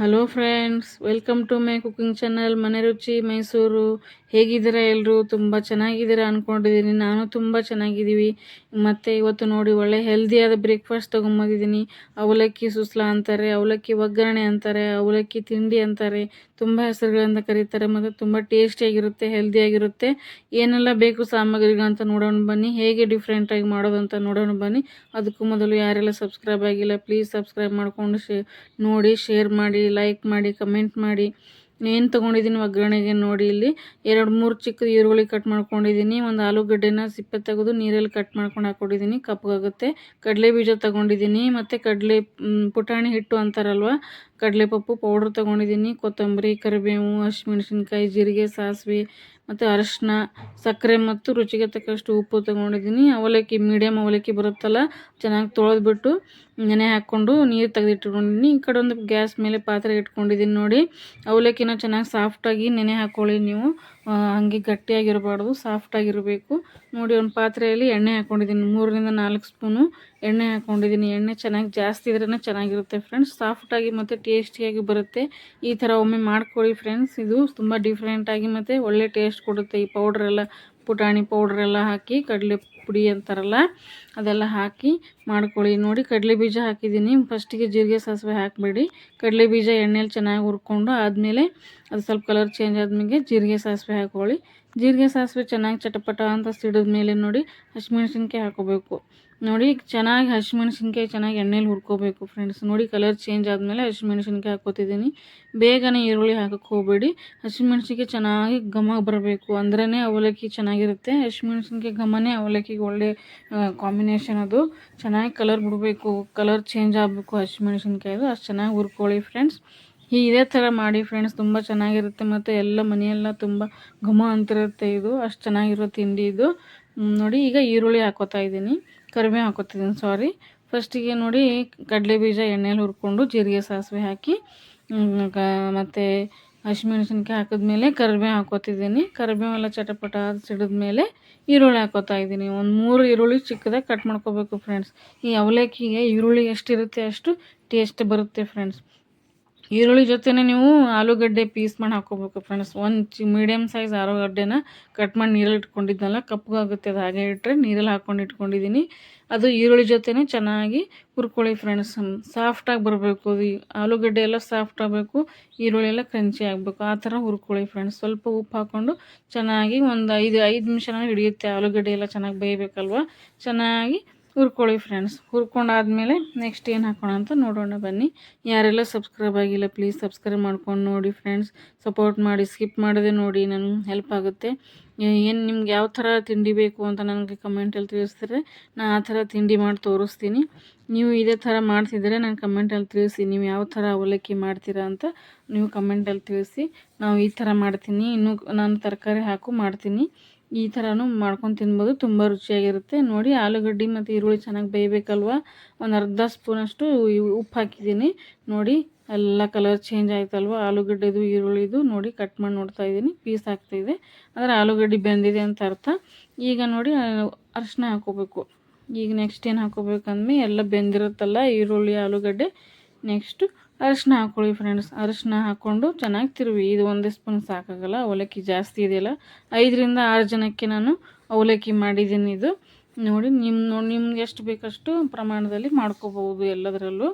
Hello friends, welcome to my cooking channel Mane Ruchi Mysuru. ಹೇಗಿದ್ದೀರಾ ಎಲ್ಲರೂ? ತುಂಬ ಚೆನ್ನಾಗಿದ್ದೀರಾ ಅಂದ್ಕೊಂಡಿದ್ದೀನಿ. ನಾನು ತುಂಬ ಚೆನ್ನಾಗಿದ್ದೀವಿ. ಮತ್ತು ಇವತ್ತು ನೋಡಿ ಒಳ್ಳೆ ಹೆಲ್ದಿಯಾದ ಬ್ರೇಕ್ಫಾಸ್ಟ್ ತೊಗೊಂಬಂದಿದ್ದೀನಿ. ಅವಲಕ್ಕಿ ಸುಸ್ಲಾ ಅಂತಾರೆ, ಅವಲಕ್ಕಿ ಒಗ್ಗರಣೆ ಅಂತಾರೆ, ಅವಲಕ್ಕಿ ತಿಂಡಿ ಅಂತಾರೆ, ತುಂಬ ಹೆಸರುಗಳಿಂದ ಕರೀತಾರೆ. ಮತ್ತು ತುಂಬ ಟೇಸ್ಟಿಯಾಗಿರುತ್ತೆ, ಹೆಲ್ದಿಯಾಗಿರುತ್ತೆ. ಏನೆಲ್ಲ ಬೇಕು ಸಾಮಗ್ರಿಗಳಂತ ನೋಡೋಣ ಬನ್ನಿ. ಹೇಗೆ ಡಿಫ್ರೆಂಟಾಗಿ ಮಾಡೋದು ಅಂತ ನೋಡೋಣ ಬನ್ನಿ. ಅದಕ್ಕೂ ಮೊದಲು ಯಾರೆಲ್ಲ ಸಬ್ಸ್ಕ್ರೈಬ್ ಆಗಿಲ್ಲ ಪ್ಲೀಸ್ ಸಬ್ಸ್ಕ್ರೈಬ್ ಮಾಡಿಕೊಂಡು ನೋಡಿ, ಶೇರ್ ಮಾಡಿ, ಲೈಕ್ ಮಾಡಿ, ಕಮೆಂಟ್ ಮಾಡಿ. ಏನು ತೊಗೊಂಡಿದ್ದೀನಿ ಒಗ್ಗರಣೆಗೆ ನೋಡಿ. ಇಲ್ಲಿ 2-3 ಚಿಕ್ಕ ಈರುಳ್ಳಿ ಕಟ್ ಮಾಡ್ಕೊಂಡಿದ್ದೀನಿ. ಒಂದು ಆಲೂಗಡ್ಡೆನ ಸಿಪ್ಪೆ ತೆಗೆದು ನೀರಲ್ಲಿ ಕಟ್ ಮಾಡ್ಕೊಂಡು ಹಾಕ್ಕೊಂಡಿದ್ದೀನಿ, ಕಪ್ಪಗಾಗುತ್ತೆ. ಕಡಲೆ ಬೀಜ ತೊಗೊಂಡಿದ್ದೀನಿ, ಮತ್ತು ಪುಟಾಣಿ ಹಿಟ್ಟು ಅಂತಾರಲ್ವ, ಕಡಲೆಪಪ್ಪು ಪೌಡ್ರ್ ತೊಗೊಂಡಿದ್ದೀನಿ. ಕೊತ್ತಂಬರಿ, ಕರಿಬೇವು, ಹಸಿಮೆಣ್ಸಿನ್ಕಾಯಿ, ಜೀರಿಗೆ, ಸಾಸಿವೆ ಮತ್ತು ಅರಶಿನ, ಸಕ್ಕರೆ ಮತ್ತು ರುಚಿಗೆ ತಕ್ಕಷ್ಟು ಉಪ್ಪು ತೊಗೊಂಡಿದ್ದೀನಿ. ಅವಲಕ್ಕಿ ಮೀಡಿಯಮ್ ಅವಲಕ್ಕಿ ಬರುತ್ತಲ್ಲ, ಚೆನ್ನಾಗಿ ತೊಳೆದ್ಬಿಟ್ಟು ನೆನೆ ಹಾಕ್ಕೊಂಡು ನೀರು ತೆಗೆದಿಟ್ಕೊಂಡಿದ್ದೀನಿ. ಈ ಕಡೆ ಒಂದು ಗ್ಯಾಸ್ ಮೇಲೆ ಪಾತ್ರೆ ಇಟ್ಕೊಂಡಿದ್ದೀನಿ ನೋಡಿ. ಅವಲಕ್ಕಿನ ಚೆನ್ನಾಗಿ ಸಾಫ್ಟಾಗಿ ನೆನೆ ಹಾಕ್ಕೊಳ್ಳಿ ನೀವು, ಹಾಗೆ ಗಟ್ಟಿಯಾಗಿರಬಾರ್ದು, ಸಾಫ್ಟಾಗಿರಬೇಕು ನೋಡಿ. ಒಂದು ಪಾತ್ರೆಯಲ್ಲಿ ಎಣ್ಣೆ ಹಾಕ್ಕೊಂಡಿದ್ದೀನಿ, 3-4 ಸ್ಪೂನು ಎಣ್ಣೆ ಹಾಕ್ಕೊಂಡಿದ್ದೀನಿ. ಎಣ್ಣೆ ಚೆನ್ನಾಗಿ ಜಾಸ್ತಿ ಇದ್ರೇ ಚೆನ್ನಾಗಿರುತ್ತೆ ಫ್ರೆಂಡ್ಸ್, ಸಾಫ್ಟಾಗಿ ಮತ್ತು ಟೇಸ್ಟಿಯಾಗಿ ಬರುತ್ತೆ. ಈ ಥರ ಒಮ್ಮೆ ಮಾಡ್ಕೊಳ್ಳಿ ಫ್ರೆಂಡ್ಸ್, ಇದು ತುಂಬ ಡಿಫ್ರೆಂಟಾಗಿ ಮತ್ತು ಒಳ್ಳೆ ಟೇಸ್ಟ್ ಕೊಡುತ್ತೆ. ಈ ಪೌಡ್ರೆಲ್ಲ, ಪುಟಾಣಿ ಪೌಡ್ರೆಲ್ಲ ಹಾಕಿ, ಕಡಲೆ ಪುಡಿ ಅಂತಾರಲ್ಲ ಅದೆಲ್ಲ ಹಾಕಿ ಮಾಡ್ಕೊಳ್ಳಿ ನೋಡಿ. ಕಡಲೆ ಬೀಜ ಹಾಕಿದ್ದೀನಿ. ಫಸ್ಟಿಗೆ ಜೀರಿಗೆ ಸಾಸಿವೆ ಹಾಕಬೇಡಿ, ಕಡಲೆ ಬೀಜ ಎಣ್ಣೆಲಿ ಚೆನ್ನಾಗಿ ಹುರ್ಕೊಂಡು ಆದಮೇಲೆ ಅದು ಸ್ವಲ್ಪ ಕಲರ್ ಚೇಂಜ್ ಆದಮೇಲೆ ಜೀರಿಗೆ ಸಾಸಿವೆ ಹಾಕ್ಕೊಳ್ಳಿ. ಜೀರಿಗೆ ಸಾಸಿವೆ ಚೆನ್ನಾಗಿ ಚಟಪಟ ಅಂತ ಸಿಡಿದ ಮೇಲೆ ನೋಡಿ ಹಸಿಮೆಣ್ಸಿನ್ಕಾಯಿ ಹಾಕೋಬೇಕು ನೋಡಿ. ಚೆನ್ನಾಗಿ ಹಸಿಮೆಣ್ಸಿನ್ಕಾಯಿ ಚೆನ್ನಾಗಿ ಎಣ್ಣೆಲಿ ಹುರ್ಕೋಬೇಕು ಫ್ರೆಂಡ್ಸ್ ನೋಡಿ. ಕಲರ್ ಚೇಂಜ್ ಆದಮೇಲೆ ಹಸಿಮೆಣ್ಸಿನ್ಕಾಯಿ ಹಾಕೋತಿದ್ದೀನಿ. ಬೇಗನೆ ಈರುಳ್ಳಿ ಹಾಕಕ್ಕೆ ಹೋಗಬೇಡಿ, ಹಸಿಮೆಣ್ಸಿನ್ಕಾಯಿ ಚೆನ್ನಾಗಿ ಘಮ ಬರಬೇಕು, ಅಂದ್ರೇ ಅವಲಕ್ಕಿ ಚೆನ್ನಾಗಿರುತ್ತೆ. ಹಸಿಮೆಣ್ಸಿನ್ಕಾಯಿ ಘಮನೇ ಅವಲಕ್ಕಿಗೆ ಒಳ್ಳೆ ಕಾಂಬಿನೇಷನ್. ಅದು ಚೆನ್ನಾಗಿ ಕಲರ್ ಬಿಡಬೇಕು, ಕಲರ್ ಚೇಂಜ್ ಆಗಬೇಕು ಹಸಿಮೆಣ್ಸಿನ್ಕಾಯಿದು, ಅಷ್ಟು ಚೆನ್ನಾಗಿ ಹುರ್ಕೊಳ್ಳಿ ಫ್ರೆಂಡ್ಸ್. ಇದೇ ಥರ ಮಾಡಿ ಫ್ರೆಂಡ್ಸ್, ತುಂಬ ಚೆನ್ನಾಗಿರುತ್ತೆ. ಮತ್ತು ಎಲ್ಲ ಮನೆಯೆಲ್ಲ ತುಂಬ ಘಮ ಅಂತಿರುತ್ತೆ, ಇದು ಅಷ್ಟು ಚೆನ್ನಾಗಿರೋ ತಿಂಡಿ ಇದು ನೋಡಿ. ಈಗ ಈರುಳ್ಳಿ ಹಾಕೋತಾ ಇದ್ದೀನಿ, ಕರಿಬೇವು ಹಾಕೋತಿದ್ದೀನಿ ಸಾರಿ. ಫಸ್ಟಿಗೆ ನೋಡಿ ಕಡಲೆ ಬೀಜ ಎಣ್ಣೆಲಿ ಹುರ್ಕೊಂಡು ಜೀರಿಗೆ ಸಾಸಿವೆ ಹಾಕಿ ಮತ್ತು ಹಸಿಮೆಣ್ಸಿನ್ಕಾಯಿ ಹಾಕಿದ್ಮೇಲೆ ಕರಿಬೇವು ಹಾಕೋತಿದ್ದೀನಿ. ಕರಿಬೇವೆಲ್ಲ ಚಟಪಟ ಸಿಡಿದ್ಮೇಲೆ ಈರುಳ್ಳಿ ಹಾಕೋತಾ ಇದ್ದೀನಿ. ಒಂದು 3 ಈರುಳ್ಳಿ ಚಿಕ್ಕದಾಗಿ ಕಟ್ ಮಾಡ್ಕೋಬೇಕು ಫ್ರೆಂಡ್ಸ್. ಈ ಅವಲಕ್ಕಿಗೆ ಈರುಳ್ಳಿ ಎಷ್ಟಿರುತ್ತೆ ಅಷ್ಟು ಟೇಸ್ಟ್ ಬರುತ್ತೆ ಫ್ರೆಂಡ್ಸ್. ಈರುಳ್ಳಿ ಜೊತೆನೇ ನೀವು ಆಲೂಗಡ್ಡೆ ಪೀಸ್ ಮಾಡಿ ಹಾಕ್ಕೋಬೇಕು ಫ್ರೆಂಡ್ಸ್. ಒಂದು ಮೀಡಿಯಮ್ ಸೈಜ್ ಆಲೂಗಡ್ಡೆನ ಕಟ್ ಮಾಡಿ ನೀರಲ್ಲಿ ಇಟ್ಕೊಂಡಿದ್ದೆನಲ್ಲ, ಕಪ್ಪಗಾಗುತ್ತೆ ಅದು, ಹಾಗೆ ಇಟ್ಟರೆ ನೀರಲ್ಲಿ ಹಾಕ್ಕೊಂಡು ಇಟ್ಕೊಂಡಿದ್ದೀನಿ. ಅದು ಈರುಳ್ಳಿ ಜೊತೆನೇ ಚೆನ್ನಾಗಿ ಹುರ್ಕೊಳ್ಳಿ ಫ್ರೆಂಡ್ಸ್. ಸಾಫ್ಟಾಗಿ ಬರಬೇಕು, ಅದು ಆಲೂಗಡ್ಡೆ ಎಲ್ಲ ಸಾಫ್ಟ್ ಆಗಬೇಕು, ಈರುಳ್ಳಿ ಎಲ್ಲ ಕ್ರಂಚಿ ಆಗಬೇಕು, ಆ ಥರ ಹುರ್ಕೊಳ್ಳಿ ಫ್ರೆಂಡ್ಸ್. ಸ್ವಲ್ಪ ಉಪ್ಪು ಹಾಕ್ಕೊಂಡು ಚೆನ್ನಾಗಿ ಒಂದು 5 ನಿಮಿಷನ ಹಿಡಿಯುತ್ತೆ, ಆಲೂಗಡ್ಡೆ ಎಲ್ಲ ಚೆನ್ನಾಗಿ ಬೇಯಬೇಕಲ್ವ, ಚೆನ್ನಾಗಿ ಹುರ್ಕೊಳ್ಳಿ ಫ್ರೆಂಡ್ಸ್. ಹುರ್ಕೊಂಡಾದ್ಮೇಲೆ ನೆಕ್ಸ್ಟ್ ಏನು ಹಾಕೋಣ ಅಂತ ನೋಡೋಣ ಬನ್ನಿ. ಯಾರೆಲ್ಲ ಸಬ್ಸ್ಕ್ರೈಬ್ ಆಗಿಲ್ಲ ಪ್ಲೀಸ್ ಸಬ್ಸ್ಕ್ರೈಬ್ ಮಾಡ್ಕೊಂಡು ನೋಡಿ ಫ್ರೆಂಡ್ಸ್, ಸಪೋರ್ಟ್ ಮಾಡಿ, ಸ್ಕಿಪ್ ಮಾಡದೆ ನೋಡಿ, ನನಗೆ ಹೆಲ್ಪ್ ಆಗುತ್ತೆ. ಏನು ನಿಮ್ಗೆ ಯಾವ ಥರ ತಿಂಡಿ ಬೇಕು ಅಂತ ನನಗೆ ಕಮೆಂಟಲ್ಲಿ ತಿಳಿಸಿದ್ರೆ ನಾನು ಆ ಥರ ತಿಂಡಿ ಮಾಡಿ ತೋರಿಸ್ತೀನಿ. ನೀವು ಇದೇ ಥರ ಮಾಡ್ತಿದ್ದರೆ ನಾನು ಕಮೆಂಟಲ್ಲಿ ತಿಳಿಸಿ, ನೀವು ಯಾವ ಥರ ಅವಲಕ್ಕಿ ಮಾಡ್ತೀರಾ ಅಂತ ನೀವು ಕಮೆಂಟಲ್ಲಿ ತಿಳಿಸಿ. ನಾವು ಈ ಥರ ಮಾಡ್ತೀನಿ, ಇನ್ನೂ ನಾನು ತರಕಾರಿ ಹಾಕು ಮಾಡ್ತೀನಿ, ಈ ಥರನೂ ಮಾಡ್ಕೊಂಡು ತಿನ್ಬೋದು, ತುಂಬ ರುಚಿಯಾಗಿರುತ್ತೆ ನೋಡಿ. ಆಲೂಗಡ್ಡೆ ಮತ್ತು ಈರುಳ್ಳಿ ಚೆನ್ನಾಗಿ ಬೇಯಬೇಕಲ್ವ, ಒಂದು ಅರ್ಧ ಸ್ಪೂನಷ್ಟು ಉಪ್ಪು ಹಾಕಿದ್ದೀನಿ ನೋಡಿ. ಎಲ್ಲ ಕಲರ್ ಚೇಂಜ್ ಆಯ್ತಲ್ವ ಆಲೂಗಡ್ಡೆದು ಈರುಳ್ಳಿದು ನೋಡಿ. ಕಟ್ ಮಾಡಿ ನೋಡ್ತಾ ಇದ್ದೀನಿ, ಪೀಸ್ ಆಗ್ತಾಯಿದೆ ಅಂದರೆ ಆಲೂಗಡ್ಡೆ ಬೆಂದಿದೆ ಅಂತ ಅರ್ಥ. ಈಗ ನೋಡಿ ಅರಿಶಿನ ಹಾಕೋಬೇಕು. ಈಗ ನೆಕ್ಸ್ಟ್ ಏನು ಹಾಕೋಬೇಕಂದ್ರೆ ಎಲ್ಲ ಬೆಂದಿರುತ್ತಲ್ಲ ಈರುಳ್ಳಿ ಆಲೂಗಡ್ಡೆ, ನೆಕ್ಸ್ಟು ಅರಿಶಿನ ಹಾಕ್ಕೊಳ್ಳಿ ಫ್ರೆಂಡ್ಸ್. ಅರಿಶಿನ ಹಾಕ್ಕೊಂಡು ಚೆನ್ನಾಗಿ ತಿರುವಿ. ಇದು 1 ಸ್ಪೂನ್ ಸಾಕಾಗಲ್ಲ, ಅವಲಕ್ಕಿ ಜಾಸ್ತಿ ಇದೆಯಲ್ಲ, 5-6 ಜನಕ್ಕೆ ನಾನು ಅವಲಕ್ಕಿ ಮಾಡಿದ್ದೀನಿ ಇದು ನೋಡಿ. ನಿಮ್ಗೆ ಎಷ್ಟು ಬೇಕಷ್ಟು ಪ್ರಮಾಣದಲ್ಲಿ ಮಾಡ್ಕೋಬೋದು ಎಲ್ಲದರಲ್ಲೂ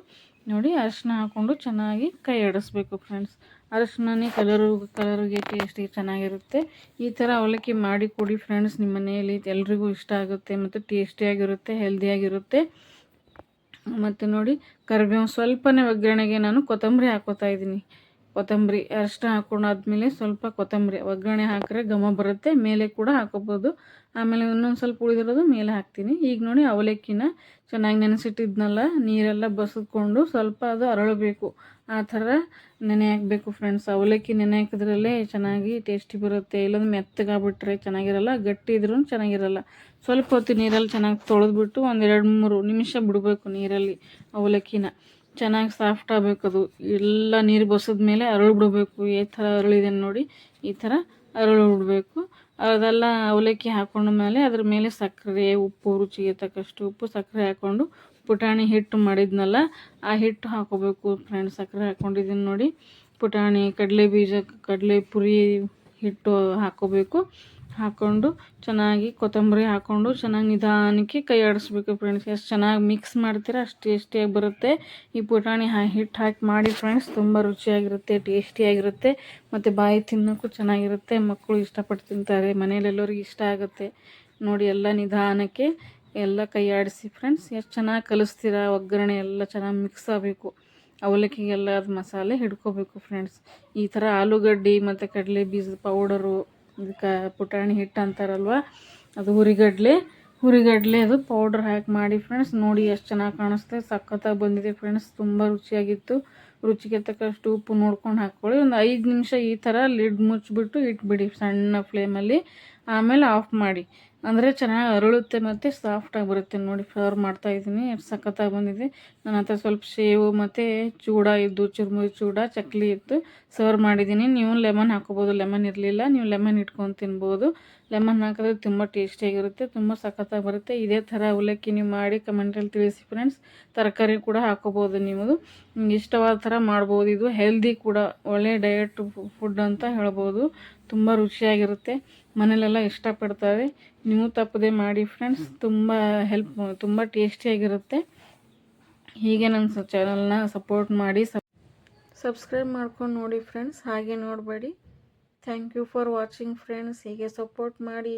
ನೋಡಿ. ಅರಿಶಿನ ಹಾಕ್ಕೊಂಡು ಚೆನ್ನಾಗಿ ಕೈ ಆಡಿಸ್ಬೇಕು ಫ್ರೆಂಡ್ಸ್. ಅರಿಶಿಣನೇ ಕಲರಿಗೆ ಟೇಸ್ಟಿಗೆ ಚೆನ್ನಾಗಿರುತ್ತೆ. ಈ ಥರ ಅವಲಕ್ಕಿ ಮಾಡಿ ಕೊಡಿ ಫ್ರೆಂಡ್ಸ್, ನಿಮ್ಮ ಮನೆಯಲ್ಲಿ ಎಲ್ರಿಗೂ ಇಷ್ಟ ಆಗುತ್ತೆ ಮತ್ತು ಟೇಸ್ಟಿಯಾಗಿರುತ್ತೆ, ಹೆಲ್ದಿಯಾಗಿರುತ್ತೆ. ಮತ್ತು ನೋಡಿ ಕರಿಬೇವು ಸ್ವಲ್ಪನೇ ಒಗ್ಗರಣೆಗೆ ನಾನು ಕೊತ್ತಂಬರಿ ಹಾಕೋತಾ ಇದ್ದೀನಿ. ಕೊತ್ತಂಬರಿ ಅರಿಶಿನ ಹಾಕೊಂಡಾದ್ಮೇಲೆ ಸ್ವಲ್ಪ ಕೊತ್ತಂಬರಿ ಒಗ್ಗರಣೆ ಹಾಕಿದ್ರೆ ಘಮ ಬರುತ್ತೆ. ಮೇಲೆ ಕೂಡ ಹಾಕೋಬೋದು, ಆಮೇಲೆ ಇನ್ನೊಂದು ಸ್ವಲ್ಪ ಉಳಿದಿರೋದು ಮೇಲೆ ಹಾಕ್ತೀನಿ. ಈಗ ನೋಡಿ ಅವಲಕ್ಕಿನ ಚೆನ್ನಾಗಿ ನೆನೆಸಿಟ್ಟಿದ್ನಲ್ಲ, ನೀರೆಲ್ಲ ಬಸಿದ್ಕೊಂಡು ಸ್ವಲ್ಪ ಅದು ಅರಳಬೇಕು, ಆ ಥರ ನೆನೆ ಹಾಕಬೇಕು ಫ್ರೆಂಡ್ಸ್. ಅವಲಕ್ಕಿ ನೆನೆ ಹಾಕಿದ್ರಲ್ಲೇ ಚೆನ್ನಾಗಿ ಟೇಸ್ಟಿ ಬರುತ್ತೆ, ಇಲ್ಲಾಂದ್ರೆ ಮೆತ್ತಗಾಗ್ಬಿಟ್ರೆ ಚೆನ್ನಾಗಿರಲ್ಲ, ಗಟ್ಟಿ ಇದ್ರೂ ಚೆನ್ನಾಗಿರಲ್ಲ. ಸ್ವಲ್ಪ ಹೊತ್ತು ನೀರಲ್ಲಿ ಚೆನ್ನಾಗಿ ತೊಳೆದ್ಬಿಟ್ಟು ಒಂದು 2-3 ನಿಮಿಷ ಬಿಡಬೇಕು ನೀರಲ್ಲಿ ಅವಲಕ್ಕಿನ. ಚೆನ್ನಾಗಿ ಸಾಫ್ಟ್ ಆಗಬೇಕು, ಅದು ಎಲ್ಲ ನೀರು ಬಸಿದ್ಮೇಲೆ ಅರಳು ಬಿಡಬೇಕು. ಈ ಥರ ಅರಳಿದೆ ನೋಡಿ, ಈ ಥರ ಅರಳು ಬಿಡಬೇಕು. ಅದೆಲ್ಲ ಅವಲಕ್ಕಿ ಹಾಕೊಂಡ ಮೇಲೆ ಅದ್ರ ಮೇಲೆ ಸಕ್ಕರೆ, ಉಪ್ಪು, ರುಚಿಗೆ ತಕ್ಕಷ್ಟು ಉಪ್ಪು, ಸಕ್ಕರೆ ಹಾಕ್ಕೊಂಡು ಪುಟಾಣಿ ಹಿಟ್ಟು ಮಾಡಿದ್ನಲ್ಲ ಆ ಹಿಟ್ಟು ಹಾಕೋಬೇಕು ಫ್ರೆಂಡ್ಸ್. ಸಕ್ಕರೆ ಹಾಕ್ಕೊಂಡಿದ್ದೀನಿ ನೋಡಿ. ಪುಟಾಣಿ ಕಡಲೆ ಬೀಜ ಕಡಲೆ ಪುರಿ ಹಿಟ್ಟು ಹಾಕ್ಕೋಬೇಕು. ಹಾಕ್ಕೊಂಡು ಚೆನ್ನಾಗಿ ಕೊತ್ತಂಬರಿ ಹಾಕ್ಕೊಂಡು ಚೆನ್ನಾಗಿ ನಿಧಾನಕ್ಕೆ ಕೈ ಆಡಿಸ್ಬೇಕು ಫ್ರೆಂಡ್ಸ್. ಎಷ್ಟು ಚೆನ್ನಾಗಿ ಮಿಕ್ಸ್ ಮಾಡ್ತೀರಾ ಅಷ್ಟು ಟೇಸ್ಟಿಯಾಗಿ ಬರುತ್ತೆ. ಈ ಪುಟಾಣಿ ಹಿಟ್ಟು ಹಾಕಿ ಮಾಡಿ ಫ್ರೆಂಡ್ಸ್, ತುಂಬ ರುಚಿಯಾಗಿರುತ್ತೆ, ಟೇಸ್ಟಿಯಾಗಿರುತ್ತೆ ಮತ್ತು ಬಾಯಿ ತಿನ್ನೋಕ್ಕೂ ಚೆನ್ನಾಗಿರುತ್ತೆ. ಮಕ್ಕಳು ಇಷ್ಟಪಟ್ಟು ತಿಂತಾರೆ, ಮನೇಲೆಲ್ಲರಿಗೂ ಇಷ್ಟ ಆಗುತ್ತೆ ನೋಡಿ. ಎಲ್ಲ ನಿಧಾನಕ್ಕೆ ಎಲ್ಲ ಕೈ ಆಡಿಸಿ ಫ್ರೆಂಡ್ಸ್. ಎಷ್ಟು ಚೆನ್ನಾಗಿ ಕಲಿಸ್ತೀರಾ. ಒಗ್ಗರಣೆ ಎಲ್ಲ ಚೆನ್ನಾಗಿ ಮಿಕ್ಸ್ ಆಗಬೇಕು. ಅವಲಕ್ಕಿಗೆಲ್ಲ ಅದು ಮಸಾಲೆ ಹಿಡ್ಕೋಬೇಕು ಫ್ರೆಂಡ್ಸ್. ಈ ಥರ ಆಲೂಗಡ್ಡೆ ಮತ್ತು ಕಡಲೆ ಬೀಜದ ಪೌಡರು, ಇದಕ್ಕೆ ಪುಟಾಣಿ ಹಿಟ್ಟು ಅಂತಾರಲ್ವ, ಅದು ಹುರಿಗಡಲೆ ಅದು ಪೌಡ್ರ್ ಹಾಕಿ ಮಾಡಿ ಫ್ರೆಂಡ್ಸ್. ನೋಡಿ ಎಷ್ಟು ಚೆನ್ನಾಗಿ ಕಾಣಿಸ್ತೆ, ಸಖತ್ತಾಗಿ ಬಂದಿದೆ ಫ್ರೆಂಡ್ಸ್. ತುಂಬ ರುಚಿಯಾಗಿತ್ತು. ರುಚಿಗೆ ತಕ್ಕಷ್ಟು ಉಪ್ಪು ನೋಡ್ಕೊಂಡು ಹಾಕ್ಕೊಳ್ಳಿ. ಒಂದು 5 ನಿಮಿಷ ಈ ಥರ ಲಿಡ್ ಮುಚ್ಚಿಬಿಟ್ಟು ಇಟ್ಬಿಡಿ ಸಣ್ಣ ಫ್ಲೇಮಲ್ಲಿ. ಆಮೇಲೆ ಆಫ್ ಮಾಡಿ, ಅಂದರೆ ಚೆನ್ನಾಗಿ ಅರಳುತ್ತೆ ಮತ್ತು ಸಾಫ್ಟಾಗಿ ಬರುತ್ತೆ ನೋಡಿ. ಸರ್ವ್ ಮಾಡ್ತಾಯಿದ್ದೀನಿ, ಎಷ್ಟು ಸಖತ್ತಾಗಿ ಬಂದಿದೆ. ನನ್ನ ಹತ್ರ ಸ್ವಲ್ಪ ಸೇವು ಮತ್ತು ಚೂಡ ಇದ್ದು, ಚುರುಮುರಿ ಚೂಡ ಚಕ್ಲಿ ಇತ್ತು, ಸರ್ವ್ ಮಾಡಿದ್ದೀನಿ. ನೀವು ಲೆಮನ್ ಹಾಕೋಬೋದು, ಲೆಮನ್ ಇರಲಿಲ್ಲ ನೀವು ಲೆಮನ್ ಇಟ್ಕೊಂಡು ತಿನ್ಬೋದು. ಲೆಮನ್ ಹಾಕಿದ್ರೆ ತುಂಬ ಟೇಸ್ಟಿಯಾಗಿರುತ್ತೆ, ತುಂಬ ಸಖತ್ತಾಗಿ ಬರುತ್ತೆ. ಇದೇ ಥರ ಅವಲಕ್ಕಿ ನೀವು ಮಾಡಿ ಕಮೆಂಟಲ್ಲಿ ತಿಳಿಸಿ ಫ್ರೆಂಡ್ಸ್. ತರಕಾರಿ ಕೂಡ ಹಾಕೋಬೋದು, ನೀವು ನಿಮ್ಗೆ ಇಷ್ಟವಾದ ಥರ ಮಾಡ್ಬೋದು. ಇದು ಹೆಲ್ದಿ ಕೂಡ, ಒಳ್ಳೆ ಡಯಟ್ ಫುಡ್ ಅಂತ ಹೇಳ್ಬೋದು. ತುಂಬ ರುಚಿಯಾಗಿರುತ್ತೆ, ಮನೇಲೆಲ್ಲ ಇಷ್ಟಪಡ್ತಾರೆ. ನೀವು ತಪ್ಪದೆ ಮಾಡಿ ಫ್ರೆಂಡ್ಸ್. ತುಂಬ ಟೇಸ್ಟಿಯಾಗಿರುತ್ತೆ. ಹೀಗೆ ನನ್ನ ಚಾನಲ್ನ ಸಪೋರ್ಟ್ ಮಾಡಿ, ಸಬ್ಸ್ಕ್ರೈಬ್ ಮಾಡ್ಕೊಂಡು ನೋಡಿ ಫ್ರೆಂಡ್ಸ್. ಹಾಗೆ ನೋಡಬೇಡಿ. Thank you for watching friends. ಹೀಗೆ ಸಪೋರ್ಟ್ ಮಾಡಿ.